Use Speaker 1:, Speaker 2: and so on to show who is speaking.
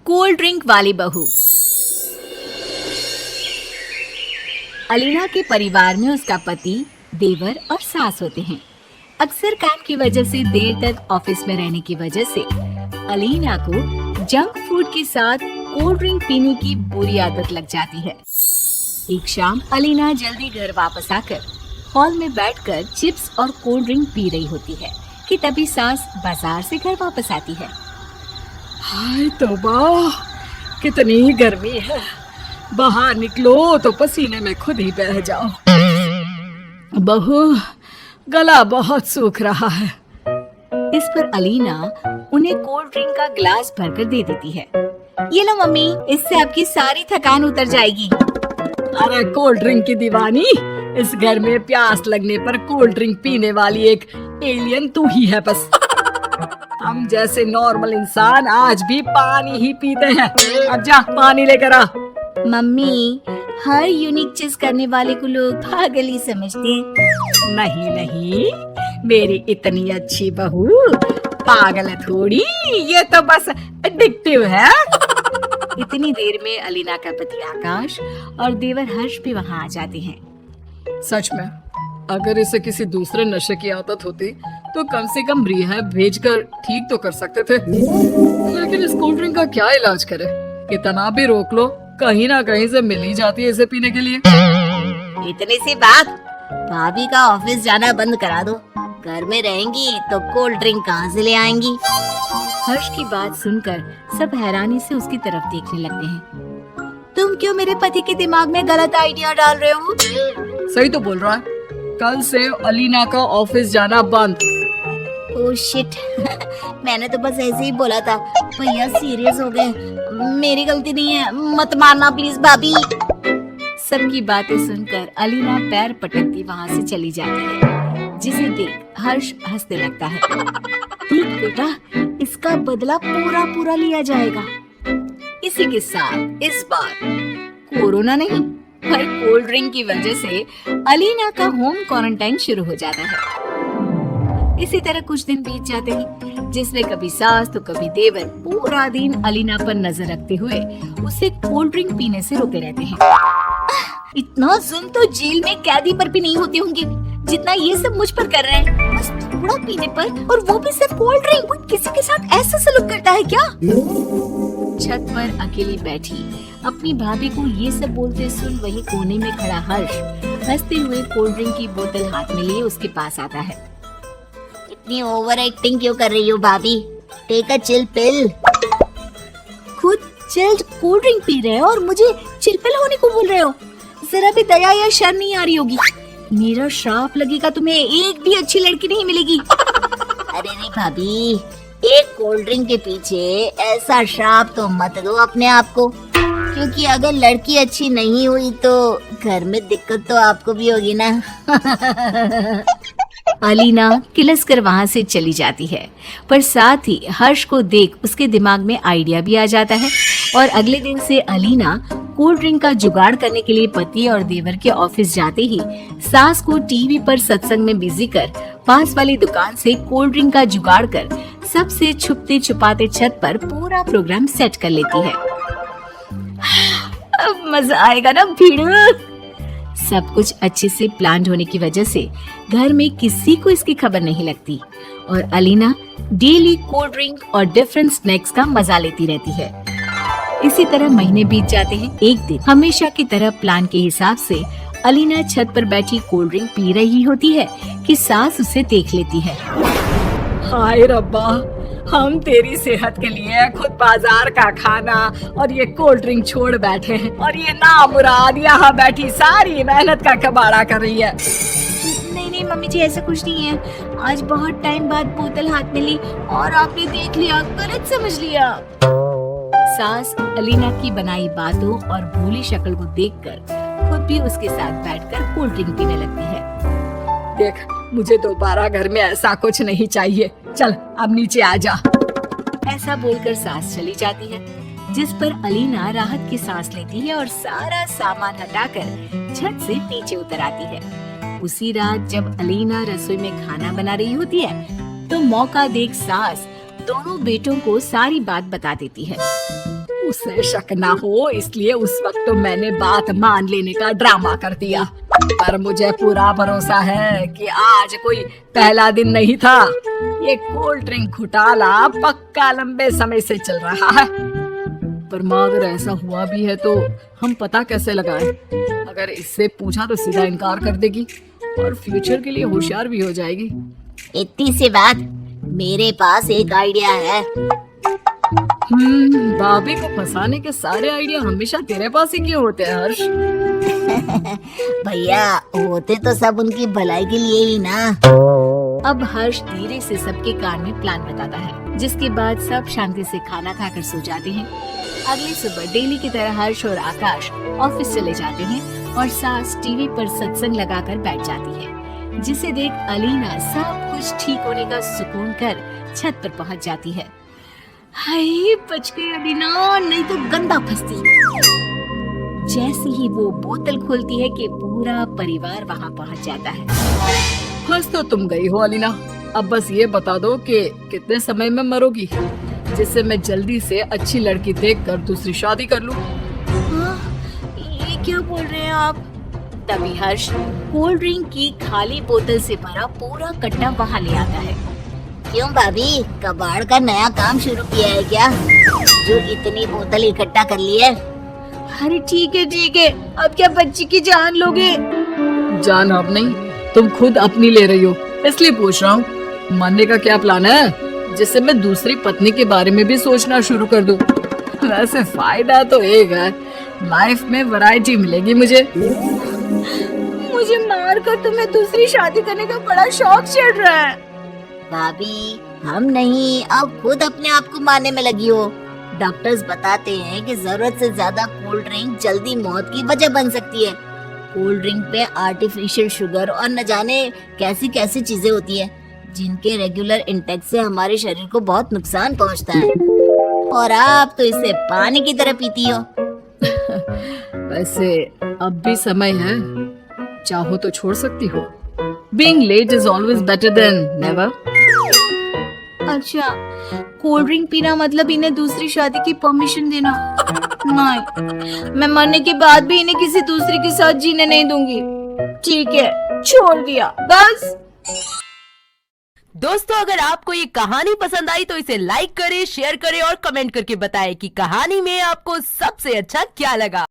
Speaker 1: Cold drink वाली बहू। अलीना के परिवार में उसका पति, देवर और सास होते हैं। अक्सर काम की वजह से देर तक ऑफिस में रहने की वजह से अलीना को जंक फूड के साथ कोल्ड ड्रिंक पीने की बुरी आदत लग जाती है। एक शाम अलीना जल्दी घर वापस आकर हॉल में बैठकर चिप्स और कोल्ड ड्रिंक पी रही होती है कि तभी सास बाजार से घर वापस आती है।
Speaker 2: हाय तौबा, कितनी गर्मी है, बाहर निकलो तो पसीने में खुद ही बह जाओ। बहू, गला बहुत सूख रहा है।
Speaker 1: इस पर अलीना उन्हें कोल्ड ड्रिंक का ग्लास भरकर दे देती है। ये लो मम्मी, इससे आपकी सारी थकान उतर जाएगी।
Speaker 2: अरे कोल्ड ड्रिंक की दीवानी, इस घर में प्यास लगने पर कोल्ड ड्रिंक पीने वाली एक एलियन तू ही है बस। हम जैसे नॉर्मल इंसान आज भी पानी ही पीते हैं। अब जा पानी लेकर आ।
Speaker 1: मम्मी, हर यूनिक चीज करने वाले को लोग पागल ही समझते हैं।
Speaker 2: नहीं नहीं, मेरी इतनी अच्छी बहू पागल है थोड़ी, ये तो बस एडिक्टिव है।
Speaker 1: इतनी देर में अलीना का पति आकाश और देवर हर्ष भी वहाँ आ जाते हैं।
Speaker 2: सच में, अगर इसे किसी दूसरे नशे की आदत होती तो कम से कम रिहैब भेजकर ठीक तो कर सकते थे, लेकिन इस कोल्ड ड्रिंक का क्या इलाज करे? कितना भी रोक लो, कहीं ना कहीं से मिल ही जाती है इसे पीने के लिए।
Speaker 1: इतनी सी बात, भाभी का ऑफिस जाना बंद करा दो। घर में रहेंगी तो कोल्ड ड्रिंक कहाँ से ले आएंगी? हर्ष की बात सुनकर सब हैरानी से उसकी तरफ देखने लगते हैं। तुम क्यों मेरे पति के दिमाग में गलत आइडिया डाल रहे हो?
Speaker 2: सही तो बोल रहा है, कल से अलीना का ऑफिस जाना बंद।
Speaker 1: ओह शिट, मैंने तो बस ऐसे ही बोला था। भैया सीरियस हो गए, मेरी गलती नहीं है, मत मारना प्लीज भाभी। सबकी बातें सुनकर अलीना पैर पटकती वहाँ से चली जाती है, जिसे देख हर्ष हंसने लगता है। ठीक बेटा, इसका बदला पूरा पूरा लिया जाएगा। इसी के साथ इस बार कोरोना नहीं पर कोल्ड ड्रिंक की वजह से अलीना का होम क्वारंटाइन शुरू हो जाता है। इसी तरह कुछ दिन बीत जाते हैं, जिसमें कभी सास तो कभी देवर पूरा दिन अलीना पर नजर रखते हुए उसे कोल्ड ड्रिंक पीने से रोके रहते हैं। इतना जुल्म तो जेल में कैदी पर भी नहीं होते होंगे जितना ये सब मुझ पर कर रहे हैं। बस थोड़ा पीने पर, और वो भी सिर्फ कोल्ड ड्रिंक। किसी के साथ ऐसा सलूक करता है क्या? छत पर अकेली बैठी अपनी भाभी को ये सब बोलते सुन वही कोने में खड़ा हर्ष हंसते हुए कोल्ड ड्रिंक की बोतल हाथ में लिए उसके पास आता है। इतनी ओवर एक्टिंग क्यों कर रही हो भाभी? Take a chill pill. खुद चिल्ड कोल्ड ड्रिंक पी रहे हो और मुझे चिल पिल होने को बोल रहे हो? जरा भी दया या शर्म नहीं आ रही होगी? मेरा श्राप लगेगा, तुम्हें एक भी अच्छी लड़की नहीं मिलेगी। अरे नहीं भाभी, एक कोल्ड ड्रिंक के पीछे ऐसा श्राप तो मत दो अपने आप को, क्योंकि अगर लड़की अच्छी नहीं हुई तो घर में दिक्कत तो आपको भी होगी ना। अलीना किलस कर वहाँ से चली जाती है, पर साथ ही हर्ष को देख उसके दिमाग में आइडिया भी आ जाता है और अगले दिन से अलीना कोल्ड ड्रिंक का जुगाड़ करने के लिए पति और देवर के ऑफिस जाते ही सास को टीवी पर सत्संग में बिजी कर पास वाली दुकान से कोल्ड ड्रिंक का जुगाड़ कर सबसे छुपते छुपाते छत पर पूरा प्रोग्राम सेट कर लेती है। अब मजा आएगा ना भीड़। सब कुछ अच्छे से प्लान होने की वजह से घर में किसी को इसकी खबर नहीं लगती और अलीना डेली कोल्ड ड्रिंक और डिफरेंट स्नैक्स का मजा लेती रहती है। इसी तरह महीने बीत जाते हैं। एक दिन हमेशा की तरह प्लान के हिसाब से अलीना छत पर बैठी कोल्ड ड्रिंक पी रही होती है कि सास उसे देख लेती है।
Speaker 2: हाय रब्बा, हम तेरी सेहत के लिए खुद बाजार का खाना और ये कोल्ड ड्रिंक छोड़ बैठे हैं और ये नामुराद यहाँ बैठी सारी मेहनत का कबाड़ा कर रही है।
Speaker 1: नहीं नहीं मम्मी जी, ऐसा कुछ नहीं है। आज बहुत टाइम बाद बोतल हाथ में ली और आपने देख लिया, गलत समझ लिया। सास अलीना की बनाई बातों और भोली शक्ल को देखकर खुद भी उसके साथ बैठकर कोल्ड ड्रिंक पीने लगती है।
Speaker 2: देख, मुझे दोबारा घर में ऐसा कुछ नहीं चाहिए, चल अब नीचे आ जा।
Speaker 1: ऐसा बोलकर सास चली जाती है, जिस पर अलीना राहत की सांस लेती है और सारा सामान हटाकर छत से नीचे उतर आती है। उसी रात जब अलीना रसोई में खाना बना रही होती है तो मौका देख सास दोनों बेटों को सारी बात बता देती है।
Speaker 2: उसे शक ना हो इसलिए उस वक्त तो मैंने बात मान लेने का ड्रामा कर दिया, पर मुझे पूरा भरोसा है कि आज कोई पहला दिन नहीं था। ये कोल्ड ड्रिंक घोटाला पक्का लंबे समय से चल रहा है। पर माँ अगर ऐसा हुआ भी है तो हम पता कैसे लगाएं? अगर इससे पूछा तो सीधा इनकार कर देगी और फ्यूचर के लिए होशियार भी हो जाएगी।
Speaker 1: इतनी सी बात, मेरे पास एक आइडिया है।
Speaker 2: भाभी को फंसाने के सारे आइडिया हमेशा तेरे पास ही क्यों होते हैं हर्ष?
Speaker 1: भैया होते तो सब उनकी भलाई के लिए ही ना। अब हर्ष धीरे से सबके कान में प्लान बताता है, जिसके बाद सब शांति से खाना खाकर सो जाते हैं। अगली सुबह डेली की तरह हर्ष और आकाश ऑफिस चले जाते हैं और सास टीवी पर सत्संग लगाकर बैठ जाती है, जिसे देख अलीना सब कुछ ठीक होने का सुकून कर छत पर पहुंच जाती है। हाय बच गई अलीना, नहीं तो गंदा फंसती। जैसे ही वो बोतल खोलती है कि पूरा परिवार वहाँ पहुँच जाता है।
Speaker 2: फंस तो तुम गई हो अलीना, अब बस ये बता दो कि कितने समय में मरोगी, जिससे मैं जल्दी से अच्छी लड़की देखकर दूसरी शादी कर लूं।
Speaker 1: ये क्या बोल रहे हैं आप? तभी हर्ष कोल्ड ड्रिंक की खाली बोतल से भरा पूरा कट्टा वहाँ ले आता है। क्यों भाभी, कबाड़ का नया काम शुरू किया है क्या, जो इतनी बोतल इकट्ठा कर ली है? अरे ठीक है, अब क्या बच्ची की जान लोगे?
Speaker 2: जान अब नहीं, तुम खुद अपनी ले रही हो, इसलिए पूछ रहा हूँ। मानने का क्या प्लान है, जिससे मैं दूसरी पत्नी के बारे में भी सोचना शुरू कर दूं? वैसे फायदा तो एक है, लाइफ में वैरायटी मिलेगी मुझे
Speaker 1: मार कर तुम्हें दूसरी शादी करने का बड़ा शौक चढ़ रहा है। भाभी हम नहीं, अब खुद अपने आप को मारने में लगी हो। डॉक्टर्स बताते हैं कि जरूरत से ज्यादा कोल्ड ड्रिंक जल्दी मौत की वजह बन सकती है। कोल्ड ड्रिंक पे आर्टिफिशियल शुगर और न जाने कैसी कैसी चीजें होती है, जिनके रेगुलर इंटेक से हमारे शरीर को बहुत नुकसान पहुंचता है। और आप तो इसे पानी की तरह पीती हो।
Speaker 2: वैसे अब भी समय है, चाहो तो छोड़ सकती हो। Being late is always better than never.
Speaker 1: अच्छा, कोल्ड ड्रिंक पीना मतलब इन्हें दूसरी शादी की परमिशन देना? नहीं, मैं मरने के बाद भी इन्हें किसी दूसरे के साथ जीने नहीं दूंगी। ठीक है, छोड़ दिया बस।
Speaker 3: दोस्तों अगर आपको ये कहानी पसंद आई तो इसे लाइक करें, शेयर करें और कमेंट करके बताएं कि कहानी में आपको सबसे अच्छा क्या लगा।